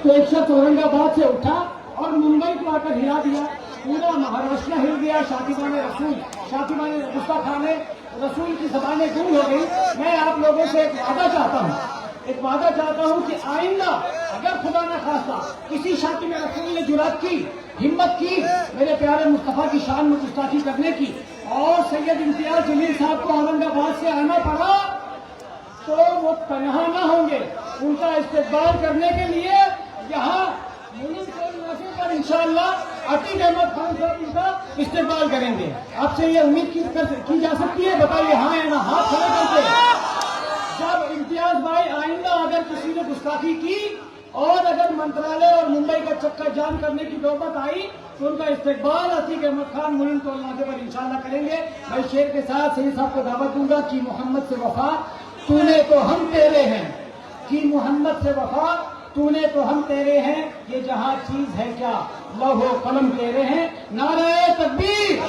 तो एक शख्स औरंगाबाद से उठा और मुंबई को आकर हिला दिया, पूरा महाराष्ट्र हिल गया। शातिमान रसूल, शातिमान गुस्ताखाने रसूल की ज़बानें गुम हो गई। मैं आप लोगों से एक वादा चाहता हूं कि आइंदा अगर खुदा न खास्ता किसी शातिम रसूल ने जुरात की, हिम्मत की मेरे प्यारे मुस्तफा की शान में गुस्ताखी करने की, और सैयद इम्तियाज जलील साहब को औरंगाबाद से आना पड़ा, तो वो तनहा न होंगे। उनका इस्तेकबाल करने के लिए यहाँ पर इंशाअल्लाह अतीक अहमद खान साहब इनका इस्तेकबाल करेंगे। आपसे ये उम्मीद की जा सकती है, बताइए हाँ या ना, हाथ खड़े करके। जब इम्तियाज भाई आइंदा अगर किसी ने गुस्ताखी की और अगर मंत्रालय और मुंबई का चक्कर जाम करने की नौबत आई, तो उनका इस्तेकबाल अतीक अहमद खान मुनीम तो अल्लाह पर इंशाअल्लाह करेंगे। मैं शेर के साथ सही साहब को दावत दूंगा कि मोहम्मद से वफा तूने तो हम तेरे हैं, कि मोहम्मद से वफा तूने तो हम तेरे हैं, ये जहां चीज है क्या लौहो कलम तेरे हैं। नारे तकबीर,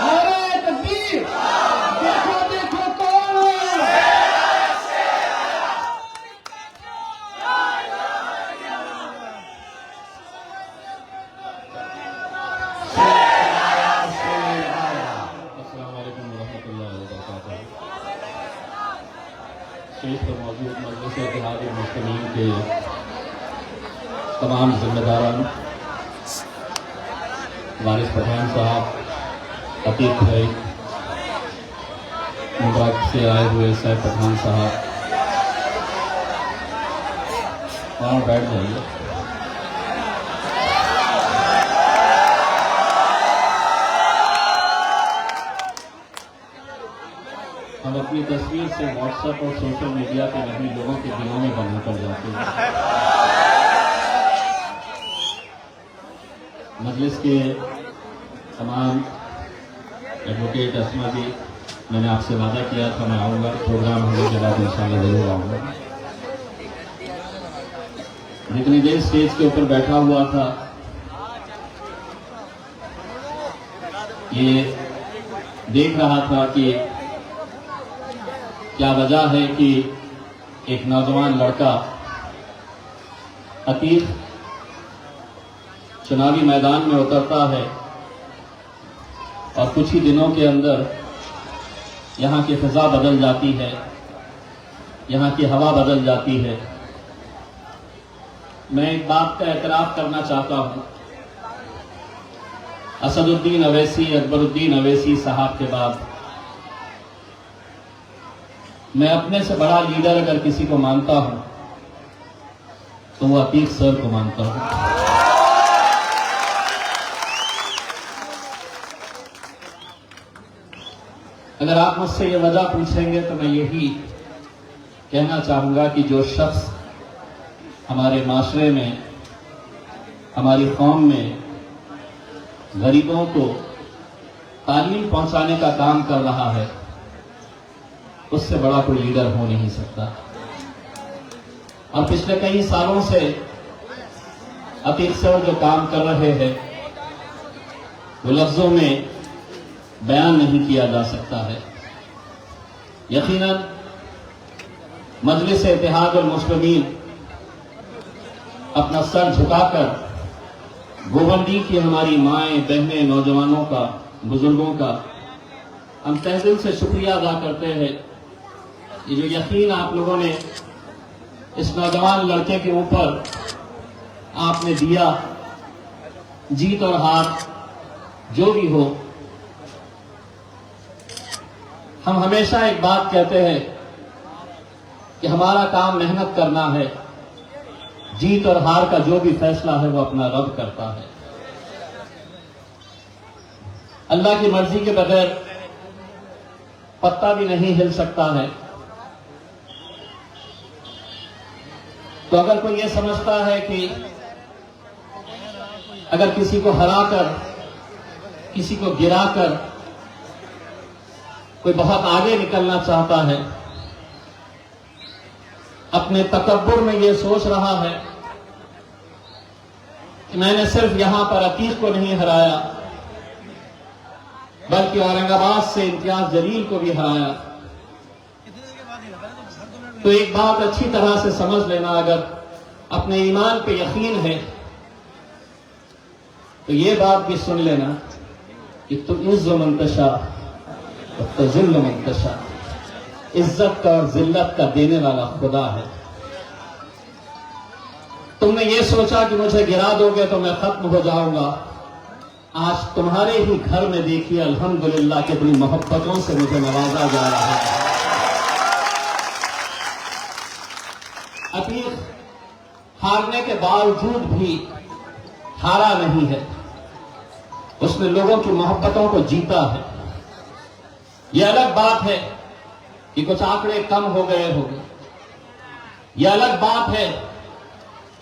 नारे तकबीर, देखो देखो कौन है। स्टेज पर मौजूद मजलिस इत्तेहाद मुस्लिमीन के तमाम जिम्मेदारान, वारिस पठान साहब, अतीक भाई, मुबारक से आए हुए सैफ पठान साहब, वहाँ बैठ जाइए। हम अपनी तस्वीर से व्हाट्सएप और सोशल मीडिया पे नहीं, लोगों के दिलों में बना कर जाते हैं। मजलिस के तमाम एडवोकेट अस्मा जी, मैंने आपसे वादा किया था मैं आऊँगा, प्रोग्राम होने के बाद इंशाल्लाह जरूर आऊँगा। जितनी देर स्टेज के ऊपर बैठा हुआ था, ये देख रहा था कि क्या वजह है कि एक नौजवान लड़का अतीक चुनावी मैदान में उतरता है और कुछ ही दिनों के अंदर यहाँ की फिजा बदल जाती है, यहाँ की हवा बदल जाती है। मैं एक बात का एतराफ़ करना चाहता हूँ, असदुद्दीन अवैसी, अकबरुद्दीन अवैसी साहब के बाद मैं अपने से बड़ा लीडर अगर किसी को मानता हूं तो वो अतीक सर को मानता हूं। अगर आप मुझसे ये वजह पूछेंगे तो मैं यही कहना चाहूंगा कि जो शख्स हमारे माशरे में, हमारी कौम में गरीबों को तालीम पहुंचाने का काम कर रहा है, उससे बड़ा कोई लीडर हो नहीं सकता। और पिछले कई सालों से अतीक सर जो काम कर रहे हैं वो लफ्जों में बयान नहीं किया जा सकता है। यकीनन मजलिस इत्तेहाद मुस्लिमीन अपना सर झुकाकर गोवंडी की हमारी माएं, बहनें, नौजवानों का, बुजुर्गों का हम तहे दिल से शुक्रिया अदा करते हैं। ये जो यकीन आप लोगों ने इस नौजवान लड़के के ऊपर आपने दिया, जीत और हार जो भी हो, हम हमेशा एक बात कहते हैं कि हमारा काम मेहनत करना है, जीत और हार का जो भी फैसला है वो अपना रब करता है। अल्लाह की मर्जी के बगैर पत्ता भी नहीं हिल सकता है। तो अगर कोई ये समझता है कि अगर किसी को हराकर, किसी को गिराकर कोई बहुत आगे निकलना चाहता है, अपने तकब्बुर में ये सोच रहा है कि मैंने सिर्फ यहां पर अतीक को नहीं हराया बल्कि औरंगाबाद से इम्तियाज जलील को भी हराया, तो एक बात अच्छी तरह से समझ लेना, अगर अपने ईमान पे यकीन है तो ये बात भी सुन लेना कि तुम इज़्ज़ मंतशा तो ज़िल्ल मंतशा, इज्जत का और जिल्लत का देने वाला खुदा है। तुमने ये सोचा कि मुझे गिरा दोगे तो मैं खत्म हो जाऊंगा। आज तुम्हारे ही घर में देखिए अल्हम्दुलिल्लाह के बड़ी मोहब्बतों से मुझे नवाजा जा रहा है। अतीक हारने के बावजूद भी हारा नहीं है, उसने लोगों की मोहब्बतों को जीता है। यह अलग बात है कि कुछ आंकड़े कम हो गए होंगे, यह अलग बात है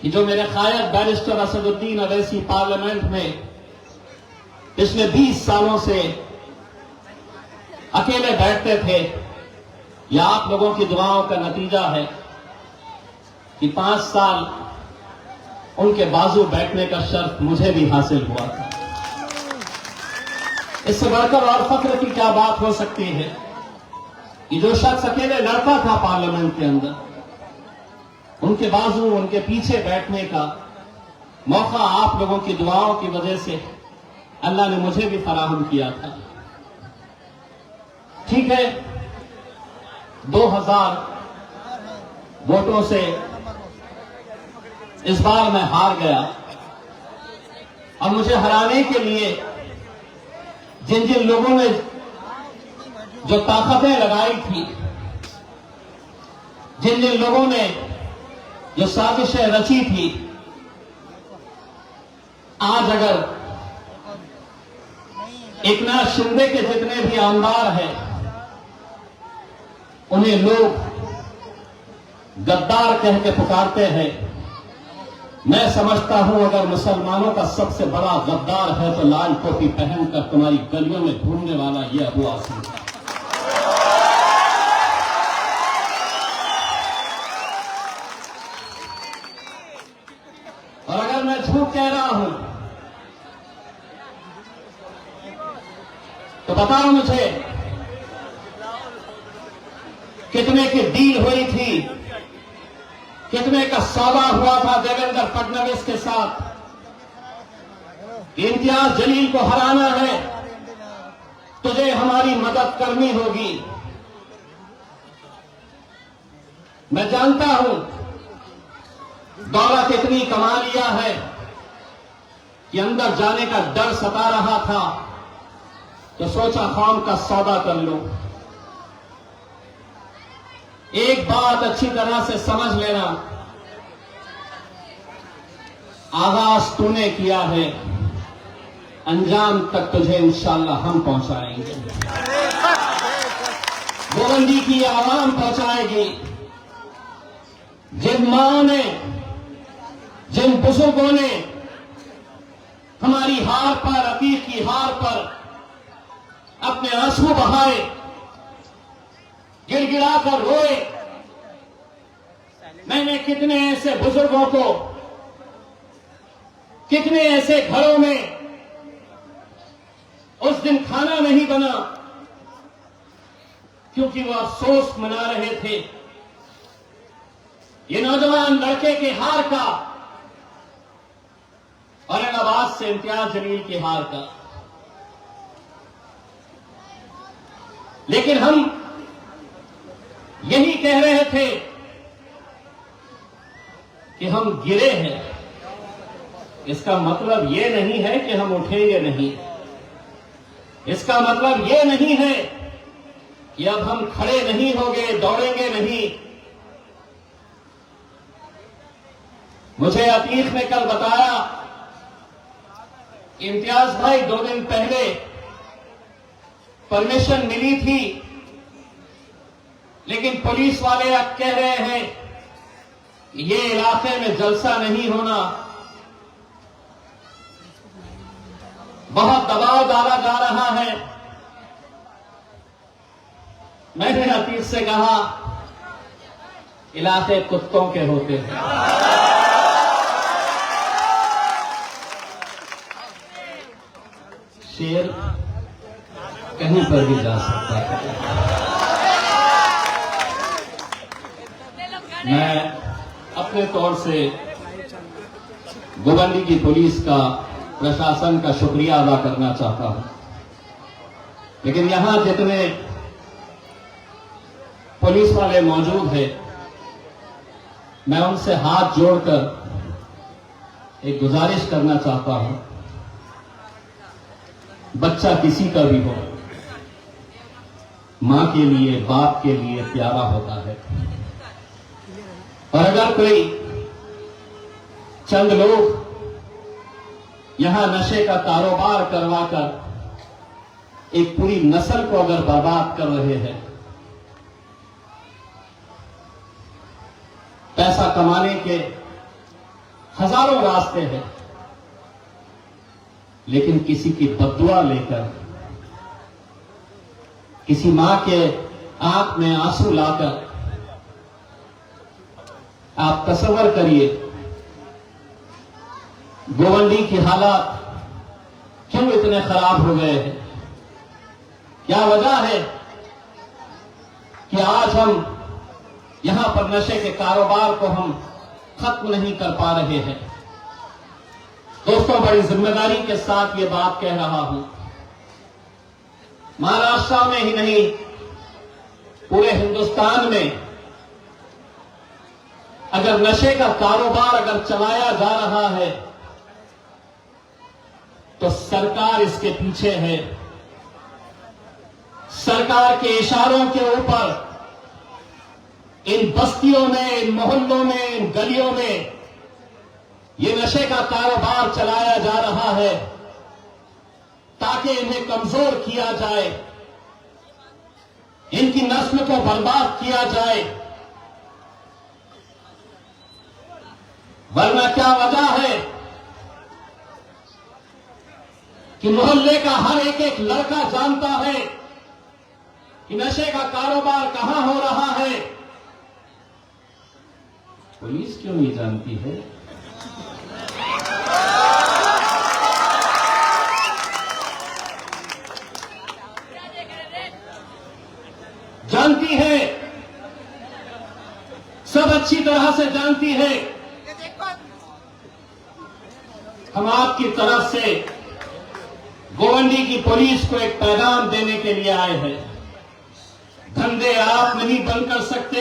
कि जो मेरे कायद बैरिस्टर असदुद्दीन अवैसी पार्लियामेंट में पिछले 20 सालों से अकेले बैठते थे, यह आप लोगों की दुआओं का नतीजा है कि 5 साल उनके बाजू बैठने का शर्फ मुझे भी हासिल हुआ था। इससे बढ़कर और फख्र की क्या बात हो सकती है कि जो शख्स अकेले लड़ता था पार्लियामेंट के अंदर, उनके बाजू उनके पीछे बैठने का मौका आप लोगों की दुआओं की वजह से अल्लाह ने मुझे भी फराहम किया था। ठीक है, 2000 वोटों से इस बार मैं हार गया और मुझे हराने के लिए जिन जिन लोगों ने जो ताकतें लगाई थी, जिन जिन लोगों ने जो साजिशें रची थी, आज अगर एकनाथ शिंदे के जितने भी आमदार हैं उन्हें लोग गद्दार कह के पुकारते हैं, मैं समझता हूं अगर मुसलमानों का सबसे बड़ा गद्दार है तो लाल टोपी पहनकर तुम्हारी गलियों में घूमने वाला यह अबू आसिम है। और अगर मैं झूठ कह रहा हूं तो बताओ मुझे कितने की डील हुई थी, कितने का सौदा हुआ था देवेंद्र फडणवीस के साथ। इम्तियाज जलील को हराना है, तुझे हमारी मदद करनी होगी। मैं जानता हूं दौलत इतनी कमा लिया है कि अंदर जाने का डर सता रहा था, तो सोचा कौम का सौदा कर लो। एक बात अच्छी तरह से समझ लेना, आगाज तूने किया है, अंजाम तक तुझे इंशाअल्लाह हम पहुंचाएंगे। बुलंदी की आवाम पहुंचाएगी। जिन मां ने, जिन बुजुर्गों ने हमारी हार पर, अतीक की हार पर अपने आंसू बहाए, गिड़गिड़ा कर रोए, मैंने कितने ऐसे बुजुर्गों को, कितने ऐसे घरों में उस दिन खाना नहीं बना क्योंकि वो अफसोस मना रहे थे ये नौजवान लड़के के हार का, औरंगाबाद से इम्तियाज जलील के हार का। लेकिन हम यही कह रहे थे कि हम गिरे हैं, इसका मतलब यह नहीं है कि हम उठेंगे नहीं। इसका मतलब यह नहीं है कि अब हम खड़े नहीं होंगे, दौड़ेंगे नहीं। मुझे अतीक ने कल बताया, इम्तियाज भाई 2 दिन पहले परमिशन मिली थी, लेकिन पुलिस वाले अब कह रहे हैं ये इलाके में जलसा नहीं होना, बहुत दबाव डाला जा रहा है। मैंने अतीक से कहा इलाके कुत्तों के होते हैं, शेर कहीं पर भी जा सकता है। मैं अपने तौर से गोवंडी की पुलिस का, प्रशासन का शुक्रिया अदा करना चाहता हूं। लेकिन यहां जितने पुलिस वाले मौजूद हैं, मैं उनसे हाथ जोड़कर एक गुजारिश करना चाहता हूं। बच्चा किसी का भी हो, मां के लिए, बाप के लिए प्यारा होता है। और अगर कोई चंद लोग यहां नशे का कारोबार करवाकर एक पूरी नस्ल को अगर बर्बाद कर रहे हैं, पैसा कमाने के हजारों रास्ते हैं, लेकिन किसी की बद्दुआ लेकर, किसी मां के आंख में आंसू लाकर, आप तसव्वुर करिए गोवंडी की हालात क्यों इतने खराब हो गए हैं। क्या वजह है कि आज हम यहां पर नशे के कारोबार को हम खत्म नहीं कर पा रहे हैं। दोस्तों, बड़ी जिम्मेदारी के साथ ये बात कह रहा हूं। महाराष्ट्र में ही नहीं, पूरे हिंदुस्तान में अगर नशे का कारोबार अगर चलाया जा रहा है तो सरकार इसके पीछे है। सरकार के इशारों के ऊपर इन बस्तियों में, इन मोहल्लों में, इन गलियों में ये नशे का कारोबार चलाया जा रहा है ताकि इन्हें कमजोर किया जाए, इनकी नस्ल को बर्बाद किया जाए। वरना क्या वजह है कि मोहल्ले का हर एक एक लड़का जानता है कि नशे का कारोबार कहां हो रहा है। पुलिस क्यों नहीं जानती है? जानती है, सब अच्छी तरह से जानती है। हम आपकी तरफ से गोवंडी की पुलिस को एक पैगाम देने के लिए आए हैं। धंधे आप नहीं बंद कर सकते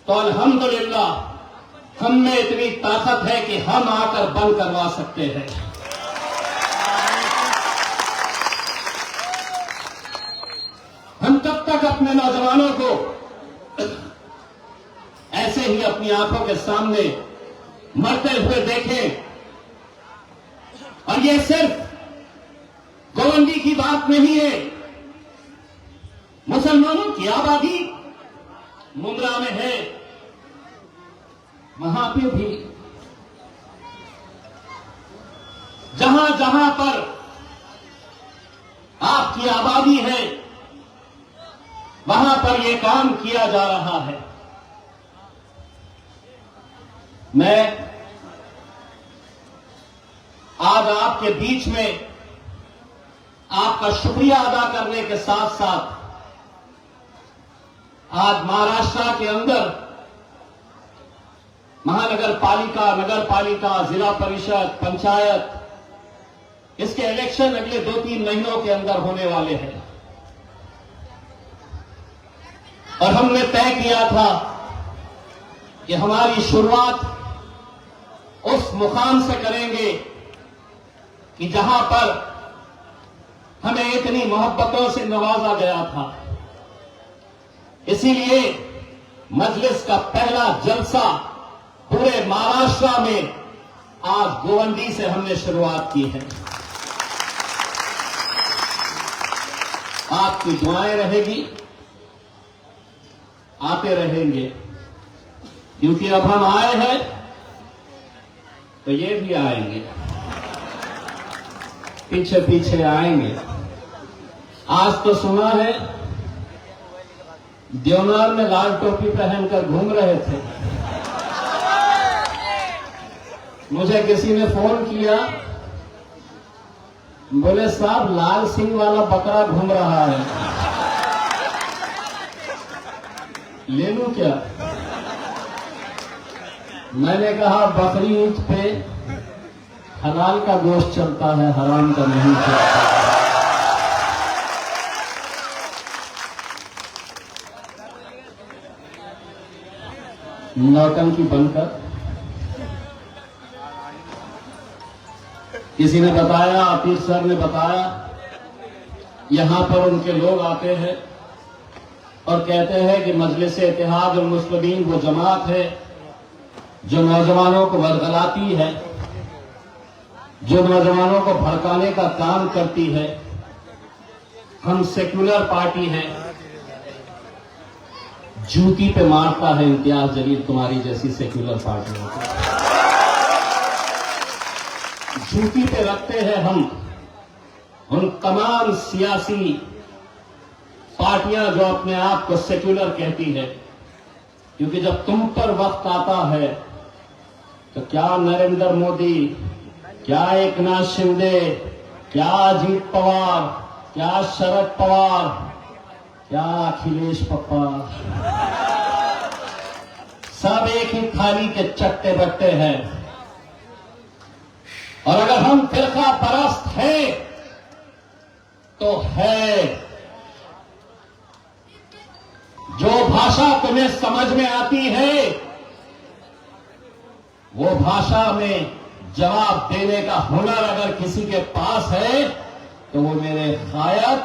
तो अल्हम्दुलिल्लाह हम में इतनी ताकत है कि हम आकर बंद करवा सकते हैं। हम कब तक अपने नौजवानों को ऐसे ही अपनी आंखों के सामने मरते हुए देखें? और ये सिर्फ गोवंडी की बात नहीं है, मुसलमानों की आबादी मुंद्रा में है, वहां पे भी जहां जहां पर आपकी आबादी है वहां पर यह काम किया जा रहा है। मैं आज आपके बीच में आपका शुक्रिया अदा करने के साथ साथ आज महाराष्ट्र के अंदर महानगर पालिका, नगर पालिका, जिला परिषद, पंचायत, इसके इलेक्शन अगले 2-3 महीनों के अंदर होने वाले हैं। और हमने तय किया था कि हमारी शुरुआत उस मुकाम से करेंगे कि जहां पर हमें इतनी मोहब्बतों से नवाजा गया था। इसीलिए मजलिस का पहला जलसा पूरे महाराष्ट्र में आज गोवंडी से हमने शुरुआत की है। आपकी दुआएं रहेगी, आते रहेंगे, क्योंकि अब हम आए हैं तो ये भी आएंगे, पीछे पीछे आएंगे। आज तो सुना है देवनार में लाल टोपी पहनकर घूम रहे थे। मुझे किसी ने फोन किया, बोले साहब लाल सिंह वाला बकरा घूम रहा है, ले लूं क्या? मैंने कहा बकरी ईद पे हलाल का गोश्त चलता है, हराम का नहीं चलता। नौटंकी बनकर किसी ने बताया, आतिफ सर ने बताया, यहां पर उनके लोग आते हैं और कहते हैं कि मजलिस इत्तेहाद उल मुस्लिमीन वो जमात है जो नौजवानों को बरगलाती है, जो नौजवानों को भड़काने का काम करती है। हम सेक्युलर पार्टी है। जूती पे मारता है इम्तियाज जलील तुम्हारी जैसी सेक्युलर पार्टी होती है। जूती पे रखते हैं हम उन तमाम सियासी पार्टियां जो अपने आप को सेक्युलर कहती है, क्योंकि जब तुम पर वक्त आता है तो क्या नरेंद्र मोदी, क्या एकनाथ शिंदे, क्या अजीत पवार, क्या शरद पवार, क्या अखिलेश पप्पा, सब एक ही थाली के चट्टे बट्टे हैं। और अगर हम फिरका परस्त हैं तो है, जो भाषा तुम्हें समझ में आती है वो भाषा में जवाब देने का हुनर अगर किसी के पास है तो वो मेरे गायक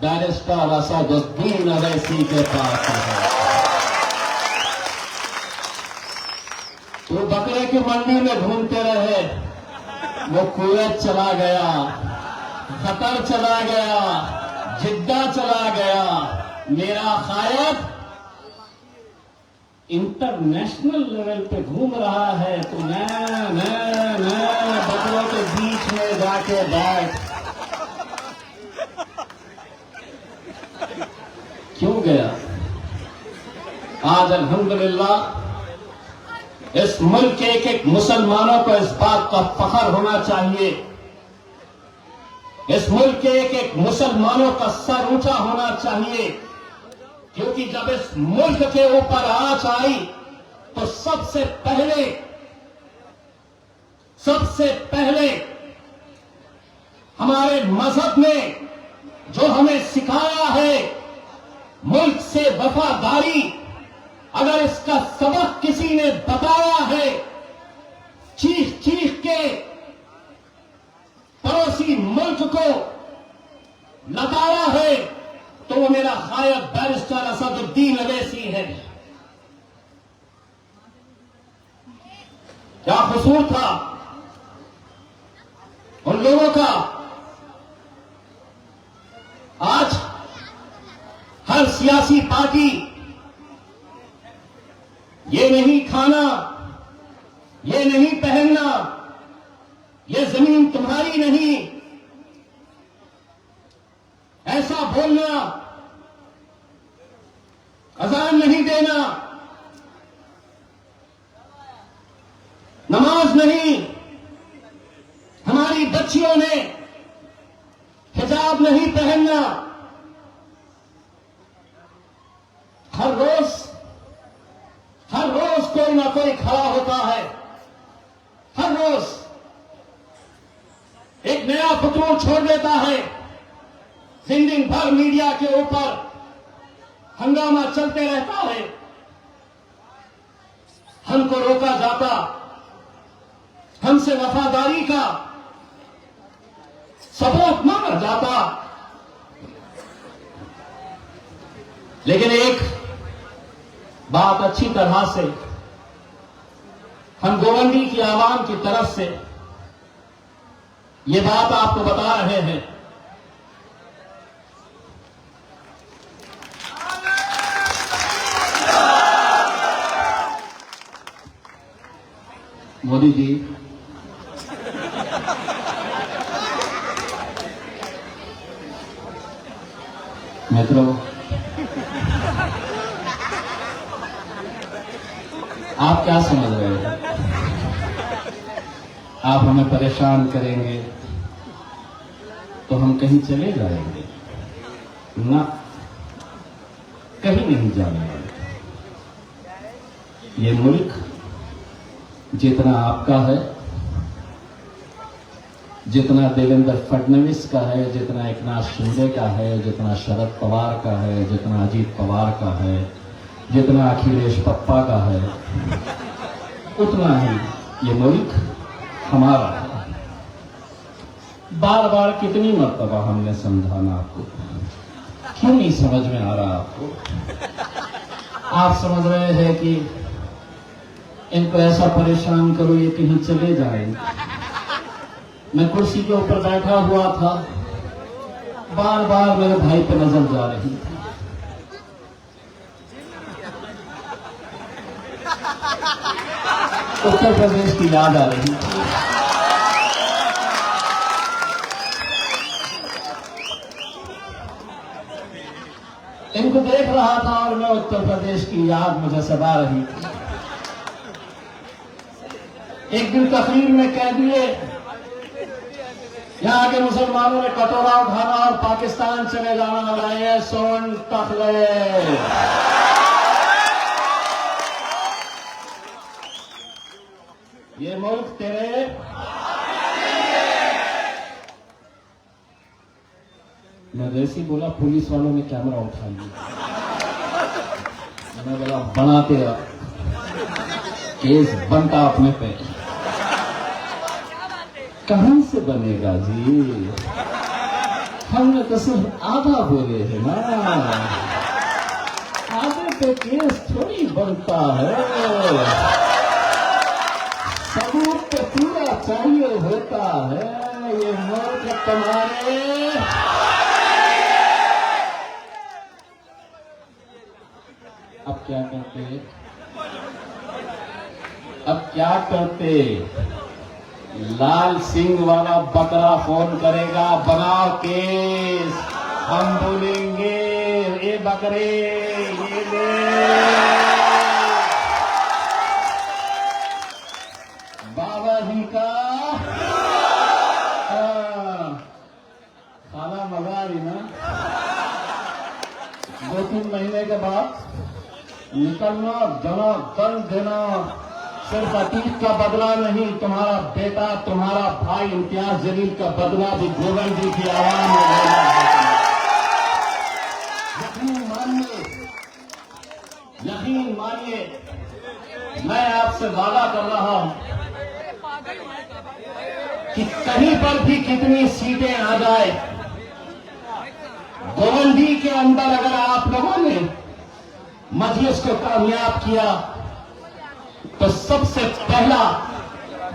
बैरिस्टर असदुद्दीन अवैसी के पास है। तो बकरे की मंडी में घूमते रहे, वो कुवैत चला गया, कतर चला गया, जिद्दा चला गया। मेरा गायक इंटरनेशनल लेवल पे घूम रहा है, तो मैं बकरों के बीच में जाके बैठ क्यों गया? आज अल्हम्दुलिल्लाह इस मुल्क के एक एक मुसलमानों को इस बात का फख्र होना चाहिए, इस मुल्क के एक एक मुसलमानों का सर ऊंचा होना चाहिए, क्योंकि जब इस मुल्क के ऊपर आंच आई तो सबसे पहले हमारे मजहब ने जो हमें सिखाया है मुल्क से वफादारी, अगर इसका सबक किसी ने बताया है, चीख चीख के पड़ोसी मुल्क को लताड़ा है, तो वो मेरा गायक बैरिस्टर असदुद्दीन अवैसी है। क्या कसूर था उन लोगों का? आज हर सियासी पार्टी ये नहीं खाना, ये नहीं पहनना, ये जमीन तुम्हारी नहीं, ऐसा बोलना, अजान नहीं देना, नमाज नहीं, हमारी बच्चियों ने हिजाब नहीं पहनना। हर रोज कोई ना कोई खड़ा होता है, हर रोज एक नया फतूर छोड़ देता है, दिन भर मीडिया के ऊपर हंगामा चलते रहता है, हमको रोका जाता, हमसे वफादारी का सबूत मांगा जाता। लेकिन एक बात अच्छी तरह से हम गोवंडी की आवाम की तरफ से ये बात आपको बता रहे हैं, मोदी जी, मित्रों, आप क्या समझ रहे हैं? आप हमें परेशान करेंगे तो हम कहीं चले जाएंगे? ना, कहीं नहीं जाने वाले। ये मुल्क जितना आपका है, जितना देवेंद्र फडणवीस का है, जितना एकनाथ शिंदे का है, जितना शरद पवार का है, जितना अजीत पवार का है, जितना अखिलेश पप्पा का है, उतना ही ये मुल्क हमारा है। बार बार कितनी मर्तबा हमने समझाना आपको, क्यों नहीं समझ में आ रहा आपको? आप समझ रहे हैं कि इनको ऐसा परेशान करो ये कहीं चले जाएंगे। मैं कुर्सी के ऊपर बैठा हुआ था, बार बार मेरे भाई पे नजर जा रही थी। उत्तर प्रदेश की याद आ रही थी। इनको देख रहा था और मैं उत्तर प्रदेश की याद मुझे सता रही थी। एक दिन तकरीर में कह दिए यहां के मुसलमानों ने कटोरा उठाना और पाकिस्तान चले जाना लगाए सोन तखले। ये मुल्क तेरे मैं वैसे ही बोला, पुलिस वालों ने कैमरा उठा लिया। मैंने बोला बनाते केस बनता अपने पे। कहां से बनेगा जी, हमने तो सिर्फ आधा बोले हैं ना, आधे पे केस थोड़ी बनता है। सबूत तो पूरा चाहिए होता है। ये मुल्क तुम्हारे अब क्या करते, अब क्या करते? लाल सिंह वाला बकरा फोन करेगा, बनाओ केस, हम बोलेंगे ये बकरे ये ले। बाबा जी का खाना मंगा रही ना, 2-3 महीने के बाद निकलना, जना दन देना। सिर्फ अतीत का बदला नहीं, तुम्हारा बेटा, तुम्हारा भाई इम्तियाज जलील का बदला भी गोविंद जी की आवाज में लेना है। यकीन मानिए, यकीन मानिए, मैं आपसे वादा कर रहा हूं कि कहीं पर भी कितनी सीटें आ जाए, गोवंदी के अंदर अगर आप लोगों ने मजलिस को कामयाब किया तो सबसे पहला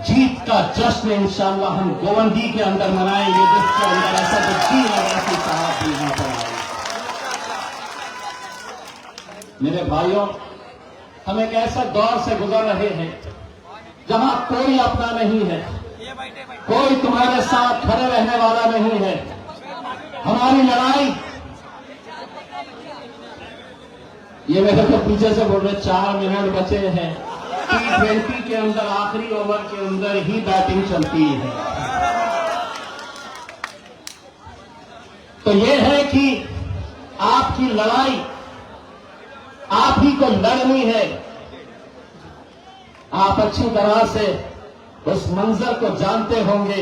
जीत का जश्न इंशाअल्लाह हम गोवंदी के अंदर मनाएंगे, जिसके अंदर असदुद्दीन अवैसी साहब भी यहां पर आए। मेरे भाइयों, हम एक ऐसे दौर से गुजर रहे हैं जहां कोई अपना नहीं है, कोई तुम्हारे साथ खड़े रहने वाला नहीं है। हमारी लड़ाई, ये मेरे को पीछे से बोल रहे 4 मिनट बचे हैं। T20 के अंदर आखिरी ओवर के अंदर ही बैटिंग चलती है। तो ये है कि आपकी लड़ाई आप ही को लड़नी है। आप अच्छी तरह से उस मंजर को जानते होंगे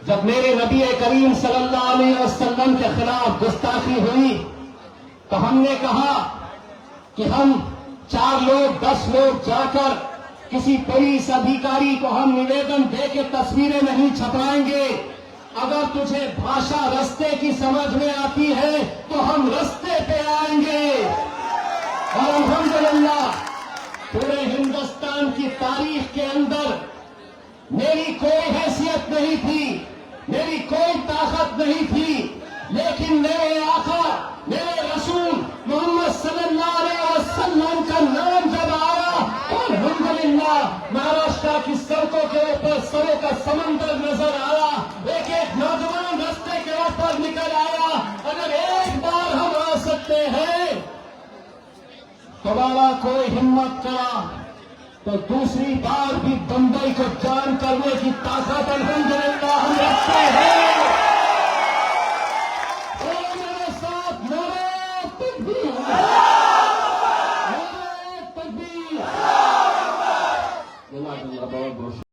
जब मेरे नबी करीम सल्लल्लाहु अलैहि वसल्लम के खिलाफ गुस्ताखी हुई तो हमने कहा कि हम 4 लोग 10 लोग जाकर किसी पुलिस अधिकारी को हम निवेदन देकर तस्वीरें नहीं छपवाएंगे। अगर तुझे भाषा रास्ते की समझ में आती है तो हम रास्ते पे आएंगे। और अल्हम्दुलिल्लाह पूरे हिंदुस्तान की तारीख के अंदर मेरी कोई हैसियत नहीं थी, मेरी कोई ताकत नहीं थी, लेकिन मेरे आका, मेरे रसूल मोहम्मद सल्लल्लाहु अलैहि वसल्लम का नाम जब आया तो अल्हम्दुलिल्लाह महाराष्ट्र की सड़कों के ऊपर सरों का समंदर नजर आया। एक एक नौजवान रास्ते के ऊपर निकल आया। अगर एक बार हम आ सकते हैं, दोबारा कोई हिम्मत करा तो दूसरी बार भी बंबई को जान करने की ताकत अल्हम्दुलिल्लाह